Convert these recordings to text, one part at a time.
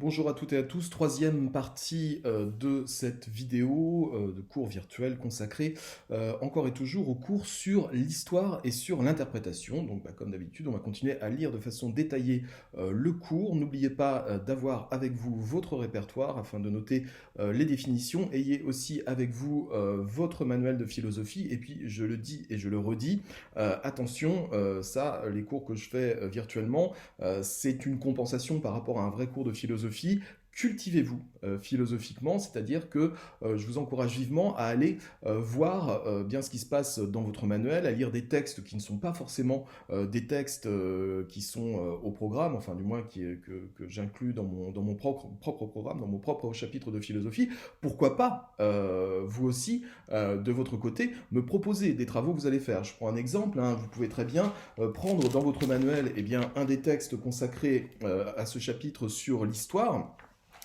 Bonjour à toutes et à tous, troisième partie de cette vidéo de cours virtuel consacré encore et toujours au cours sur l'histoire et sur l'interprétation. Donc comme d'habitude, on va continuer à lire de façon détaillée le cours. N'oubliez pas d'avoir avec vous votre répertoire afin de noter les définitions. Ayez aussi avec vous votre manuel de philosophie. Et puis je le dis et je le redis, attention, ça, les cours que je fais virtuellement, c'est une compensation par rapport à un vrai cours de philosophie. Cultivez-vous philosophiquement, c'est-à-dire que je vous encourage vivement à aller voir bien ce qui se passe dans votre manuel, à lire des textes qui ne sont pas forcément des textes qui sont au programme, enfin du moins que j'inclus dans mon propre programme, dans mon propre chapitre de philosophie. Pourquoi pas, vous aussi, de votre côté, me proposer des travaux que vous allez faire. Je prends un exemple, hein, vous pouvez très bien prendre dans votre manuel un des textes consacrés à ce chapitre sur l'histoire,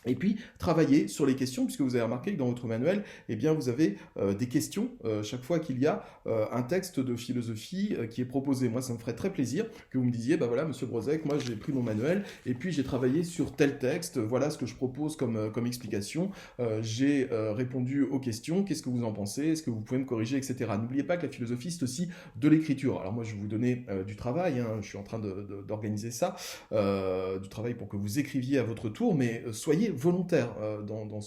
et puis, travailler sur les questions, puisque vous avez remarqué que dans votre manuel, vous avez des questions chaque fois qu'il y a un texte de philosophie qui est proposé. Moi, ça me ferait très plaisir que vous me disiez, bah voilà, monsieur Brozek, moi j'ai pris mon manuel et puis j'ai travaillé sur tel texte, voilà ce que je propose comme explication, j'ai répondu aux questions, qu'est-ce que vous en pensez, est-ce que vous pouvez me corriger, etc. N'oubliez pas que la philosophie, c'est aussi de l'écriture. Alors moi, je vais vous donner du travail, hein, je suis en train d'organiser ça, du travail pour que vous écriviez à votre tour, mais soyez volontaire dans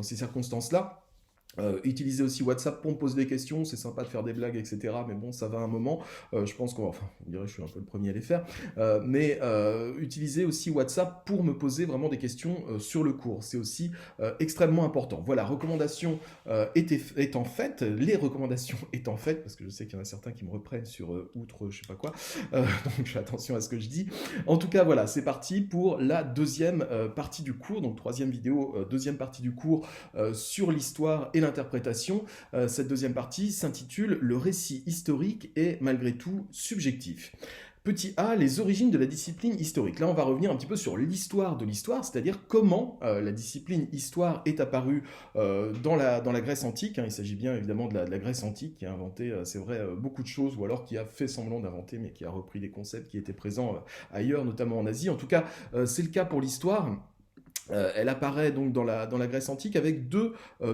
ces circonstances-là. Utilisez aussi WhatsApp pour me poser des questions, c'est sympa de faire des blagues, etc. Mais bon, ça va un moment. Je pense qu'on va, enfin, vous direz, je suis un peu le premier à les faire. Utilisez aussi WhatsApp pour me poser vraiment des questions sur le cours. C'est aussi extrêmement important. Voilà, recommandations étant faites, les recommandations étant faites, parce que je sais qu'il y en a certains qui me reprennent sur outre, je sais pas quoi. Donc je fais attention à ce que je dis. En tout cas, voilà, c'est parti pour la deuxième partie du cours. Donc troisième vidéo, deuxième partie du cours sur l'histoire et l'interprétation. Cette deuxième partie s'intitule « Le récit historique est malgré tout subjectif ». Petit a, les origines de la discipline historique. Là, on va revenir un petit peu sur l'histoire de l'histoire, c'est-à-dire comment la discipline histoire est apparue dans la Grèce antique. Hein. Il s'agit bien évidemment de la Grèce antique qui a inventé, c'est vrai, beaucoup de choses, ou alors qui a fait semblant d'inventer, mais qui a repris des concepts qui étaient présents ailleurs, notamment en Asie. En tout cas, c'est le cas pour l'histoire. Elle apparaît donc dans la Grèce antique avec deux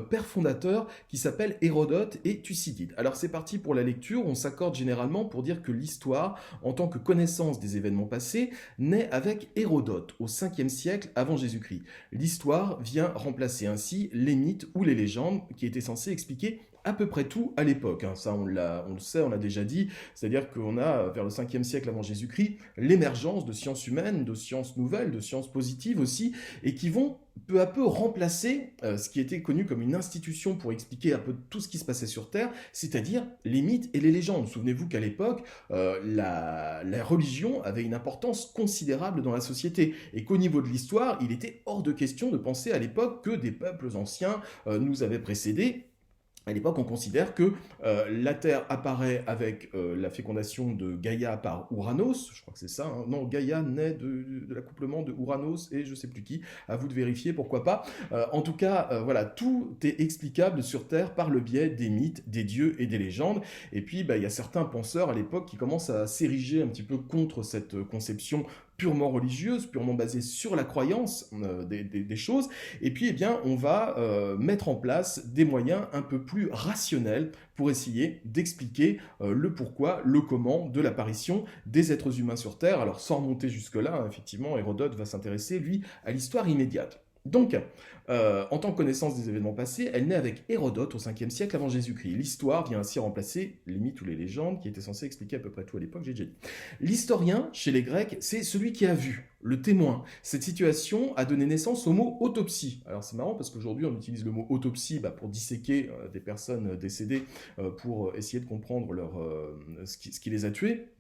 pères fondateurs qui s'appellent Hérodote et Thucydide. Alors c'est parti pour la lecture, on s'accorde généralement pour dire que l'histoire, en tant que connaissance des événements passés, naît avec Hérodote au 5e siècle avant Jésus-Christ. L'histoire vient remplacer ainsi les mythes ou les légendes qui étaient censés expliquer à peu près tout à l'époque. Hein. Ça, on le sait, on l'a déjà dit. C'est-à-dire qu'on a, vers le 5e siècle avant Jésus-Christ, l'émergence de sciences humaines, de sciences nouvelles, de sciences positives aussi, et qui vont peu à peu remplacer ce qui était connu comme une institution pour expliquer un peu tout ce qui se passait sur Terre, c'est-à-dire les mythes et les légendes. Souvenez-vous qu'à l'époque, la religion avait une importance considérable dans la société, et qu'au niveau de l'histoire, il était hors de question de penser à l'époque que des peuples anciens nous avaient précédés. À l'époque, on considère que la Terre apparaît avec la fécondation de Gaïa par Ouranos, je crois que c'est ça, hein. Non, Gaïa naît de l'accouplement de Ouranos et je ne sais plus qui, à vous de vérifier, pourquoi pas. En tout cas, voilà, tout est explicable sur Terre par le biais des mythes, des dieux et des légendes. Et puis, il y a certains penseurs à l'époque qui commencent à s'ériger un petit peu contre cette conception purement religieuse, purement basée sur la croyance des choses, et puis on va mettre en place des moyens un peu plus rationnels pour essayer d'expliquer le pourquoi, le comment de l'apparition des êtres humains sur Terre. Alors sans remonter jusque-là, hein, effectivement, Hérodote va s'intéresser, lui, à l'histoire immédiate. Donc, en tant que connaissance des événements passés, elle naît avec Hérodote au 5e siècle avant Jésus-Christ. L'histoire vient ainsi remplacer les mythes ou les légendes qui étaient censés expliquer à peu près tout à l'époque, j'ai déjà dit. L'historien, chez les Grecs, c'est celui qui a vu, le témoin. Cette situation a donné naissance au mot autopsie. Alors c'est marrant parce qu'aujourd'hui on utilise le mot autopsie pour disséquer des personnes décédées pour essayer de comprendre ce qui les a tués.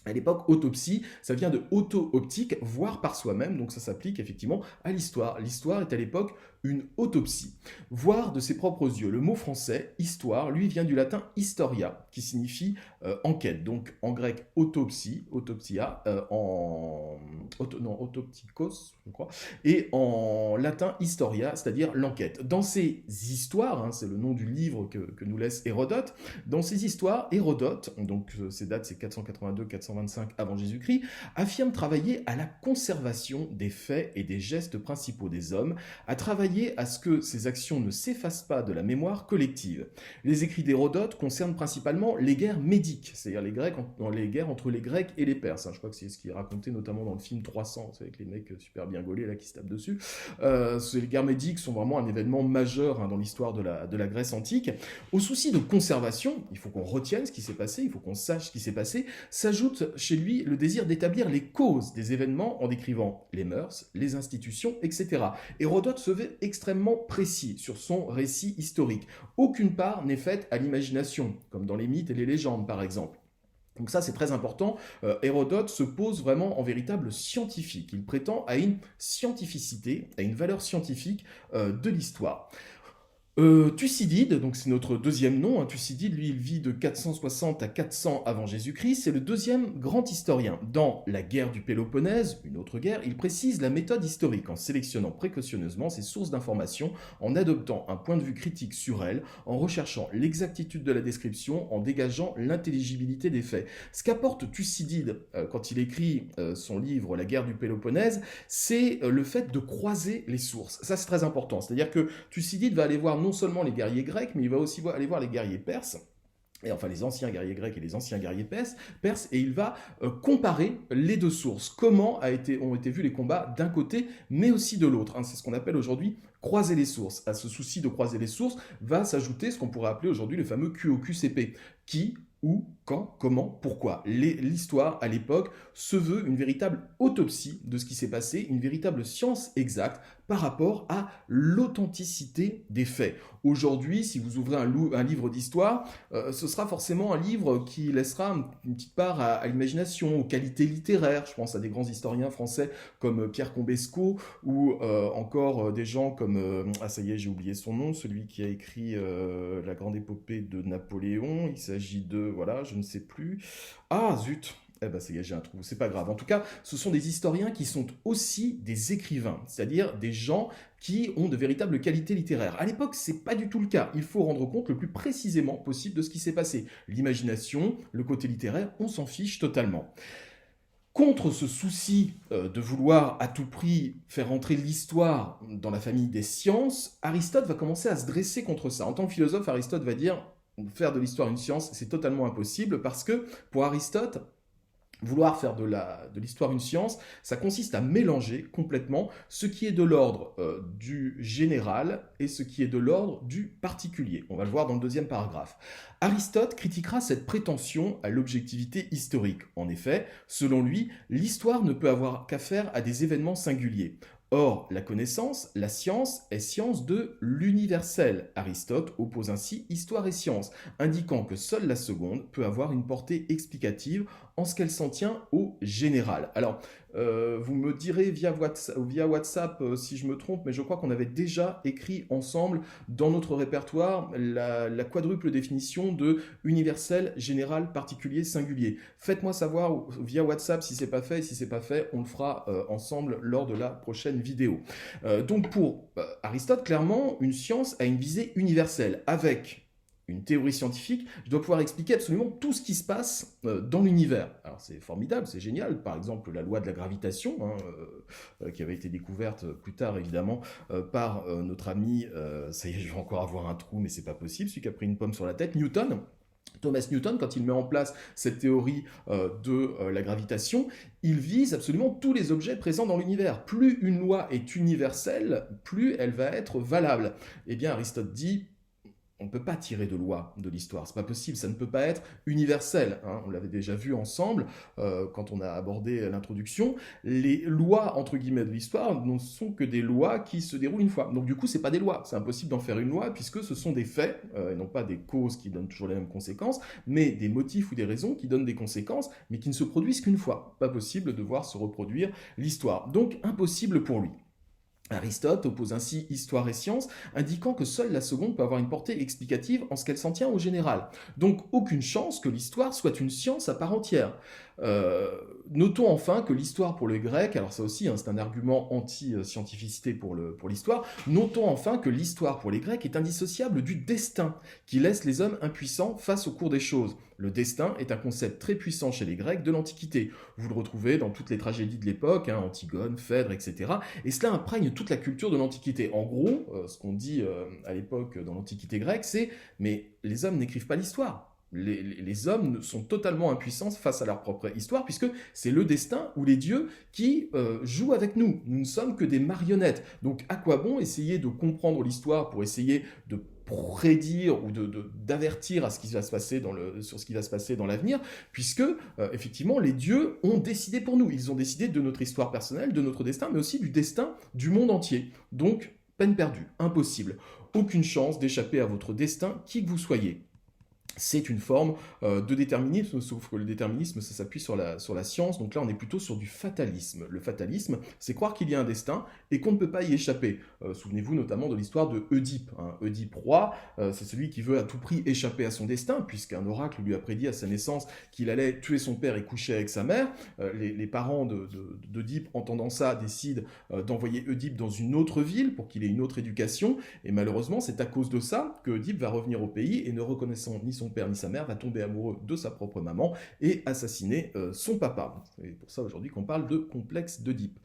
À l'époque, autopsie, ça vient de auto-optique, voir par soi-même, donc ça s'applique effectivement à l'histoire. L'histoire est à l'époque une autopsie, voir de ses propres yeux. Le mot français, histoire, lui vient du latin historia, qui signifie enquête. Donc en grec, autopsie, autopsia, autoptikos, je crois, et en latin, historia, c'est-à-dire l'enquête. Dans ces histoires, hein, c'est le nom du livre que nous laisse Hérodote, dans ces histoires, Hérodote, donc ces dates c'est 482-400 425 avant Jésus-Christ, affirme travailler à la conservation des faits et des gestes principaux des hommes, à travailler à ce que ces actions ne s'effacent pas de la mémoire collective. Les écrits d'Hérodote concernent principalement les guerres médiques, c'est-à-dire les guerres entre les Grecs et les Perses. Je crois que c'est ce qui est raconté notamment dans le film 300, avec les mecs super bien gaulés là, qui se tapent dessus. Les guerres médiques sont vraiment un événement majeur dans l'histoire de la Grèce antique. Au souci de conservation, il faut qu'on retienne ce qui s'est passé, il faut qu'on sache ce qui s'est passé, s'ajoute chez lui le désir d'établir les causes des événements en décrivant les mœurs, les institutions, etc. Hérodote se veut extrêmement précis sur son récit historique. Aucune part n'est faite à l'imagination, comme dans les mythes et les légendes par exemple. Donc ça, c'est très important. Hérodote se pose vraiment en véritable scientifique. Il prétend à une scientificité, à une valeur scientifique de l'histoire. Thucydide, donc c'est notre deuxième nom, Thucydide, lui, il vit de 460 à 400 avant Jésus-Christ, c'est le deuxième grand historien. Dans la guerre du Péloponnèse, une autre guerre, il précise la méthode historique en sélectionnant précautionneusement ses sources d'informations, en adoptant un point de vue critique sur elles, en recherchant l'exactitude de la description, en dégageant l'intelligibilité des faits. Ce qu'apporte Thucydide quand il écrit son livre La guerre du Péloponnèse, c'est le fait de croiser les sources. Ça, c'est très important. C'est-à-dire que Thucydide va aller voir non seulement les guerriers grecs, mais il va aussi aller voir les guerriers perses, et enfin les anciens guerriers grecs et les anciens guerriers perses, et il va comparer les deux sources. Comment ont été vus les combats d'un côté, mais aussi de l'autre. C'est ce qu'on appelle aujourd'hui croiser les sources. À ce souci de croiser les sources va s'ajouter ce qu'on pourrait appeler aujourd'hui le fameux QOQCP. Qui, où, quand, comment, pourquoi. L'histoire, à l'époque, se veut une véritable autopsie de ce qui s'est passé, une véritable science exacte par rapport à l'authenticité des faits. Aujourd'hui, si vous ouvrez un livre d'histoire, ce sera forcément un livre qui laissera une petite part à l'imagination, aux qualités littéraires. Je pense à des grands historiens français comme Pierre Combesco ou encore des gens comme... ça y est, j'ai oublié son nom, celui qui a écrit la grande épopée de Napoléon. Il s'agit de... voilà, je ne sais plus. Ah, zut! Eh ben, c'est j'ai un trou, c'est pas grave. En tout cas, ce sont des historiens qui sont aussi des écrivains, c'est-à-dire des gens qui ont de véritables qualités littéraires. À l'époque, c'est pas du tout le cas. Il faut rendre compte le plus précisément possible de ce qui s'est passé. L'imagination, le côté littéraire, on s'en fiche totalement. Contre ce souci de vouloir à tout prix faire entrer l'histoire dans la famille des sciences, Aristote va commencer à se dresser contre ça. En tant que philosophe, Aristote va dire faire de l'histoire une science, c'est totalement impossible parce que pour Aristote, vouloir faire de l'histoire une science, ça consiste à mélanger complètement ce qui est de l'ordre du général et ce qui est de l'ordre du particulier. On va le voir dans le deuxième paragraphe. Aristote critiquera cette prétention à l'objectivité historique. En effet, selon lui, l'histoire ne peut avoir qu'affaire à des événements singuliers. Or, la connaissance, la science, est science de l'universel. Aristote oppose ainsi histoire et science, indiquant que seule la seconde peut avoir une portée explicative en ce qu'elle s'en tient au général. Alors, vous me direz via WhatsApp si je me trompe, mais je crois qu'on avait déjà écrit ensemble dans notre répertoire la quadruple définition de universel, général, particulier, singulier. Faites-moi savoir via WhatsApp si c'est pas fait, et si c'est pas fait, on le fera ensemble lors de la prochaine vidéo. Donc pour Aristote, clairement, une science a une visée universelle, avec une théorie scientifique, je dois pouvoir expliquer absolument tout ce qui se passe dans l'univers. Alors c'est formidable, c'est génial. Par exemple, la loi de la gravitation, qui avait été découverte plus tard, évidemment, par notre ami, ça y est, je vais encore avoir un trou, mais c'est pas possible, celui qui a pris une pomme sur la tête, Newton. Thomas Newton, quand il met en place cette théorie de la gravitation, il vise absolument tous les objets présents dans l'univers. Plus une loi est universelle, plus elle va être valable. Eh bien, Aristote dit... on ne peut pas tirer de loi de l'histoire, c'est pas possible, ça ne peut pas être universel. On l'avait déjà vu ensemble quand on a abordé l'introduction. Les lois, entre guillemets, de l'histoire ne sont que des lois qui se déroulent une fois. Donc du coup, c'est pas des lois, c'est impossible d'en faire une loi puisque ce sont des faits, et non pas des causes qui donnent toujours les mêmes conséquences, mais des motifs ou des raisons qui donnent des conséquences, mais qui ne se produisent qu'une fois. Pas possible de voir se reproduire l'histoire. Donc impossible pour lui. Aristote oppose ainsi histoire et science, indiquant que seule la seconde peut avoir une portée explicative en ce qu'elle s'en tient au général. Donc aucune chance que l'histoire soit une science à part entière. Notons enfin que l'histoire pour les Grecs, alors ça aussi, hein, c'est un argument anti-scientificité pour l'histoire, notons enfin que l'histoire pour les Grecs est indissociable du destin, qui laisse les hommes impuissants face au cours des choses. Le destin est un concept très puissant chez les Grecs de l'Antiquité. Vous le retrouvez dans toutes les tragédies de l'époque, hein, Antigone, Phèdre, etc. Et cela imprègne toute la culture de l'Antiquité. En gros, ce qu'on dit à l'époque dans l'Antiquité grecque, c'est « mais les hommes n'écrivent pas l'histoire ». Les hommes sont totalement impuissants face à leur propre histoire, puisque c'est le destin ou les dieux qui jouent avec nous. Nous ne sommes que des marionnettes. Donc à quoi bon essayer de comprendre l'histoire pour essayer de prédire ou d'avertir à ce qui va se passer sur ce qui va se passer dans l'avenir, puisque effectivement les dieux ont décidé pour nous. Ils ont décidé de notre histoire personnelle, de notre destin, mais aussi du destin du monde entier. Donc peine perdue, impossible. Aucune chance d'échapper à votre destin, qui que vous soyez. C'est une forme de déterminisme, sauf que le déterminisme, ça s'appuie sur la science, donc là on est plutôt sur du fatalisme. Le fatalisme, c'est croire qu'il y a un destin et qu'on ne peut pas y échapper. Souvenez-vous notamment de l'histoire de Oedipe. Hein. Oedipe roi, c'est celui qui veut à tout prix échapper à son destin, puisqu'un oracle lui a prédit à sa naissance qu'il allait tuer son père et coucher avec sa mère. Les parents d'Oedipe, entendant ça, décident d'envoyer Oedipe dans une autre ville pour qu'il ait une autre éducation, et malheureusement c'est à cause de ça que Oedipe va revenir au pays et ne reconnaissant ni son père ni sa mère, va tomber amoureux de sa propre maman et assassiner son papa. C'est pour ça aujourd'hui qu'on parle de complexe d'Oedipe.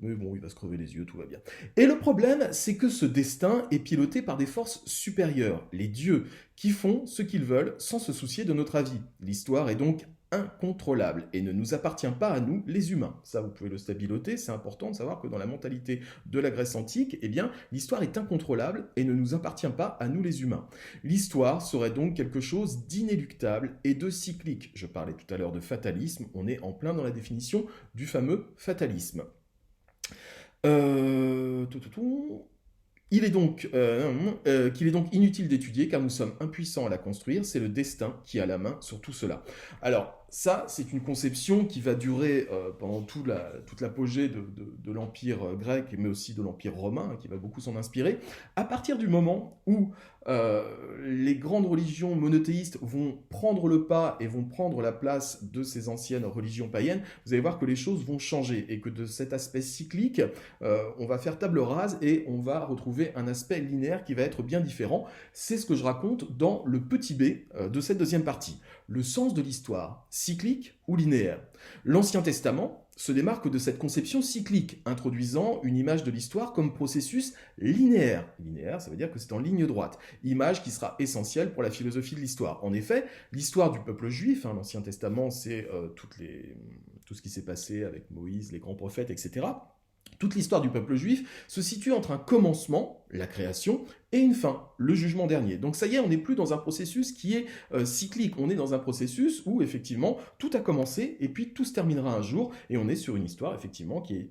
Mais bon, il va se crever les yeux, tout va bien. Et le problème, c'est que ce destin est piloté par des forces supérieures, les dieux, qui font ce qu'ils veulent sans se soucier de notre avis. L'histoire est donc incontrôlable et ne nous appartient pas à nous, les humains. Ça, vous pouvez le stabiloter, c'est important de savoir que dans la mentalité de la Grèce antique, eh bien, l'histoire est incontrôlable et ne nous appartient pas à nous, les humains. L'histoire serait donc quelque chose d'inéluctable et de cyclique. Je parlais tout à l'heure de fatalisme, on est en plein dans la définition du fameux fatalisme. Qu'il est donc inutile d'étudier car nous sommes impuissants à la construire, c'est le destin qui a la main sur tout cela. Alors, ça, c'est une conception qui va durer pendant toute l'apogée de l'Empire grec, mais aussi de l'Empire romain, qui va beaucoup s'en inspirer. À partir du moment où les grandes religions monothéistes vont prendre le pas et vont prendre la place de ces anciennes religions païennes, vous allez voir que les choses vont changer et que de cet aspect cyclique, on va faire table rase et on va retrouver un aspect linéaire qui va être bien différent. C'est ce que je raconte dans le petit b de cette deuxième partie. Le sens de l'histoire, cyclique ou linéaire. L'Ancien Testament se démarque de cette conception cyclique, introduisant une image de l'histoire comme processus linéaire. Linéaire, ça veut dire que c'est en ligne droite. Image qui sera essentielle pour la philosophie de l'histoire. En effet, l'histoire du peuple juif, hein, l'Ancien Testament, c'est tout ce qui s'est passé avec Moïse, les grands prophètes, etc. Toute l'histoire du peuple juif se situe entre un commencement, la création, et une fin, le jugement dernier. Donc ça y est, on n'est plus dans un processus qui est cyclique, on est dans un processus où effectivement tout a commencé et puis tout se terminera un jour, et on est sur une histoire effectivement qui est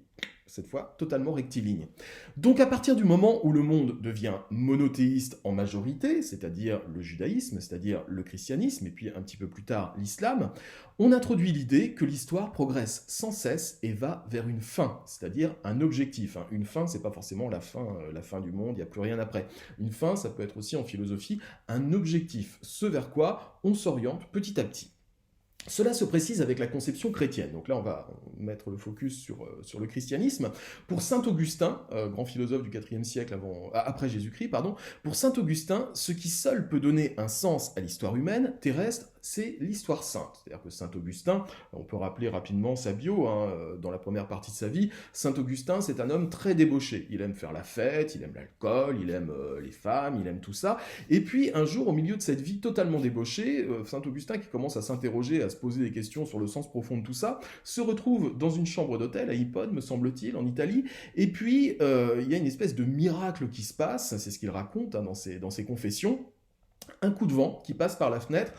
cette fois totalement rectiligne. Donc à partir du moment où le monde devient monothéiste en majorité, c'est-à-dire le judaïsme, c'est-à-dire le christianisme, et puis un petit peu plus tard l'islam, on introduit l'idée que l'histoire progresse sans cesse et va vers une fin, c'est-à-dire un objectif. Une fin, c'est pas forcément la fin du monde, il n'y a plus rien après. Une fin, ça peut être aussi en philosophie un objectif, ce vers quoi on s'oriente petit à petit. Cela se précise avec la conception chrétienne. Donc là, on va mettre le focus sur le christianisme. Pour saint Augustin, grand philosophe du IVe siècle après Jésus-Christ, pour saint Augustin, ce qui seul peut donner un sens à l'histoire humaine, terrestre, c'est l'histoire sainte. C'est-à-dire que saint Augustin, on peut rappeler rapidement sa bio, dans la première partie de sa vie, saint Augustin, c'est un homme très débauché. Il aime faire la fête, il aime l'alcool, il aime les femmes, il aime tout ça. Et puis, un jour, au milieu de cette vie totalement débauchée, saint Augustin, qui commence à s'interroger, à se poser des questions sur le sens profond de tout ça, se retrouve dans une chambre d'hôtel à Hippone, me semble-t-il, en Italie, et puis il y a une espèce de miracle qui se passe, c'est ce qu'il raconte dans ses confessions. Un coup de vent qui passe par la fenêtre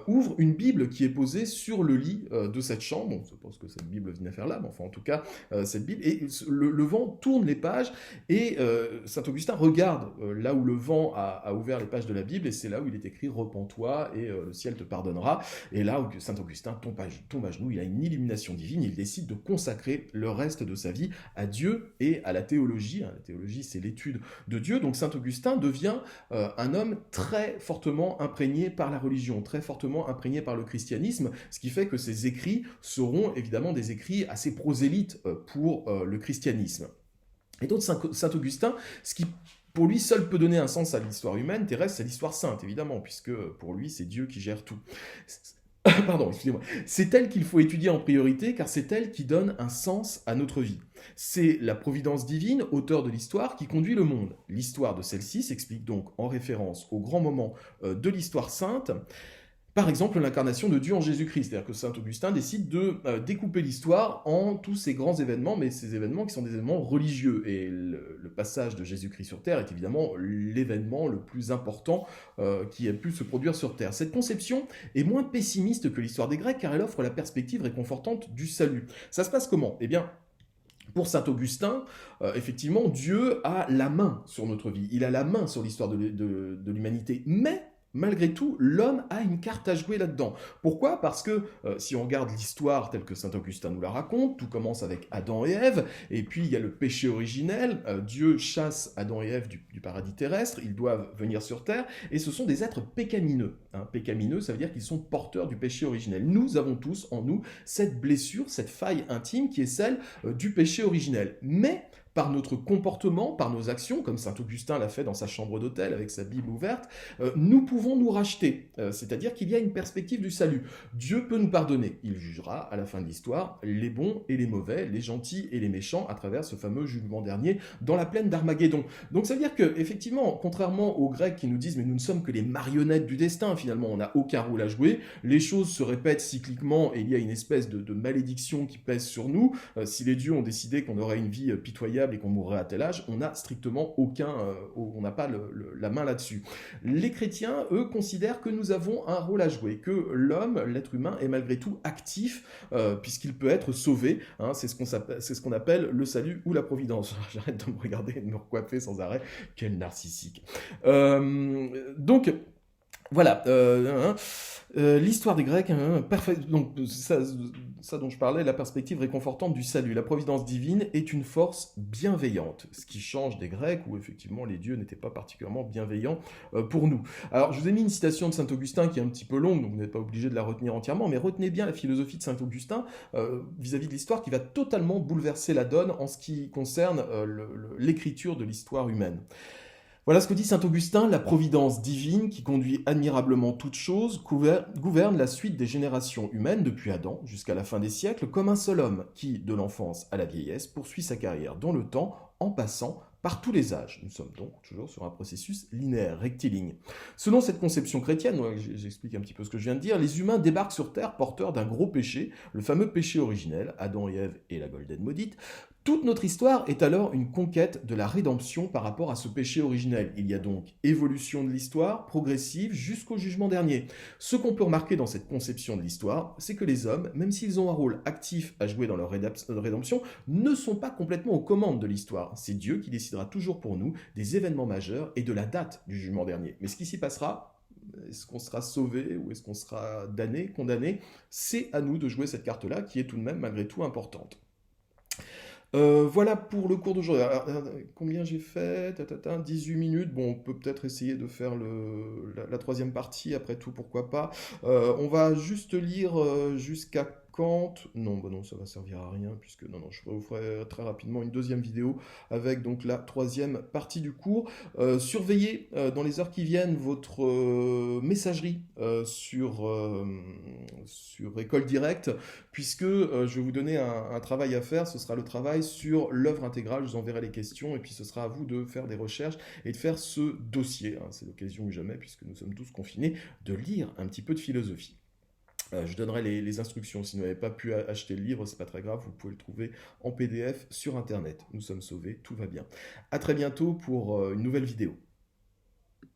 ouvre une Bible qui est posée sur le lit de cette chambre. On suppose que cette Bible venait faire là, mais enfin en tout cas, cette Bible. Et le vent tourne les pages et saint Augustin regarde là où le vent a ouvert les pages de la Bible et c'est là où il est écrit « Repens-toi et le ciel te pardonnera ». Et là où saint Augustin tombe à genoux, il a une illumination divine, il décide de consacrer le reste de sa vie à Dieu et à la théologie. La théologie, c'est l'étude de Dieu. Donc saint Augustin devient un homme très fortement fortement imprégné par la religion, très fortement imprégné par le christianisme, ce qui fait que ces écrits seront évidemment des écrits assez prosélytes pour le christianisme. Et donc Saint-Augustin, ce qui pour lui seul peut donner un sens à l'histoire humaine terrestre, c'est l'histoire sainte, évidemment, puisque pour lui, c'est Dieu qui gère tout. Pardon, excusez-moi. C'est elle qu'il faut étudier en priorité, car c'est elle qui donne un sens à notre vie. C'est la providence divine, auteur de l'histoire, qui conduit le monde. L'histoire de celle-ci s'explique donc en référence au grand moment de l'histoire sainte. Par exemple, l'incarnation de Dieu en Jésus-Christ. C'est-à-dire que saint Augustin décide de découper l'histoire en tous ces grands événements, mais ces événements qui sont des événements religieux. Et le passage de Jésus-Christ sur Terre est évidemment l'événement le plus important qui a pu se produire sur Terre. Cette conception est moins pessimiste que l'histoire des Grecs, car elle offre la perspective réconfortante du salut. Ça se passe comment? Eh bien, pour saint Augustin, effectivement, Dieu a la main sur notre vie. Il a la main sur l'histoire de l'humanité. Mais malgré tout, l'homme a une carte à jouer là-dedans. Pourquoi? Parce que si on regarde l'histoire telle que saint Augustin nous la raconte, tout commence avec Adam et Ève, et puis il y a le péché originel, Dieu chasse Adam et Ève du paradis terrestre, ils doivent venir sur Terre, et ce sont des êtres pécamineux. Pécamineux, ça veut dire qu'ils sont porteurs du péché originel. Nous avons tous en nous cette blessure, cette faille intime qui est celle du péché originel. Mais par notre comportement, par nos actions, comme saint Augustin l'a fait dans sa chambre d'hôtel avec sa Bible ouverte, nous pouvons nous racheter. C'est-à-dire qu'il y a une perspective du salut. Dieu peut nous pardonner. Il jugera à la fin de l'histoire les bons et les mauvais, les gentils et les méchants à travers ce fameux jugement dernier dans la plaine d'Armageddon. Donc ça veut dire que, effectivement, contrairement aux Grecs qui nous disent mais nous ne sommes que les marionnettes du destin, finalement on n'a aucun rôle à jouer, les choses se répètent cycliquement et il y a une espèce de malédiction qui pèse sur nous. Si les dieux ont décidé qu'on aurait une vie pitoyable et qu'on mourrait à tel âge, on n'a strictement on n'a pas la main là-dessus. Les chrétiens, eux, considèrent que nous avons un rôle à jouer, que l'homme, l'être humain, est malgré tout actif, puisqu'il peut être sauvé. C'est ce qu'on appelle le salut ou la providence. J'arrête de me regarder et de me recoiffer sans arrêt. Quel narcissique. Donc, voilà, l'histoire des Grecs, donc ça dont je parlais, la perspective réconfortante du salut. La providence divine est une force bienveillante, ce qui change des Grecs où effectivement les dieux n'étaient pas particulièrement bienveillants pour nous. Alors je vous ai mis une citation de saint Augustin qui est un petit peu longue, donc vous n'êtes pas obligé de la retenir entièrement, mais retenez bien la philosophie de saint Augustin vis-à-vis de l'histoire qui va totalement bouleverser la donne en ce qui concerne l'écriture de l'histoire humaine. Voilà ce que dit saint Augustin, la providence divine qui conduit admirablement toutes choses gouverne la suite des générations humaines depuis Adam jusqu'à la fin des siècles comme un seul homme qui, de l'enfance à la vieillesse, poursuit sa carrière dans le temps en passant par tous les âges. Nous sommes donc toujours sur un processus linéaire, rectiligne. Selon cette conception chrétienne, j'explique un petit peu ce que je viens de dire, les humains débarquent sur Terre porteurs d'un gros péché, le fameux péché originel, Adam et Ève et la Golden Maudite. Toute notre histoire est alors une conquête de la rédemption par rapport à ce péché originel. Il y a donc évolution de l'histoire, progressive, jusqu'au jugement dernier. Ce qu'on peut remarquer dans cette conception de l'histoire, c'est que les hommes, même s'ils ont un rôle actif à jouer dans leur rédemption, ne sont pas complètement aux commandes de l'histoire. C'est Dieu qui décidera toujours pour nous des événements majeurs et de la date du jugement dernier. Mais ce qui s'y passera, est-ce qu'on sera sauvé ou est-ce qu'on sera damné, condamné? C'est à nous de jouer cette carte-là qui est tout de même malgré tout importante. Voilà pour le cours d'aujourd'hui. Combien j'ai fait? 18 minutes. Bon, on peut peut-être essayer de faire la troisième partie, après tout, pourquoi pas. On va juste lire jusqu'à Kant. Non, bah non, ça va servir à rien, puisque je vous ferai très rapidement une deuxième vidéo avec donc la troisième partie du cours. Surveillez dans les heures qui viennent votre messagerie sur École Directe, puisque je vais vous donner un travail à faire. Ce sera le travail sur l'œuvre intégrale. Je vous enverrai les questions et puis ce sera à vous de faire des recherches et de faire ce dossier. C'est l'occasion ou jamais, puisque nous sommes tous confinés, de lire un petit peu de philosophie. Je donnerai les instructions. Si vous n'avez pas pu acheter le livre, c'est pas très grave, vous pouvez le trouver en PDF sur Internet. Nous sommes sauvés, tout va bien. À très bientôt pour une nouvelle vidéo.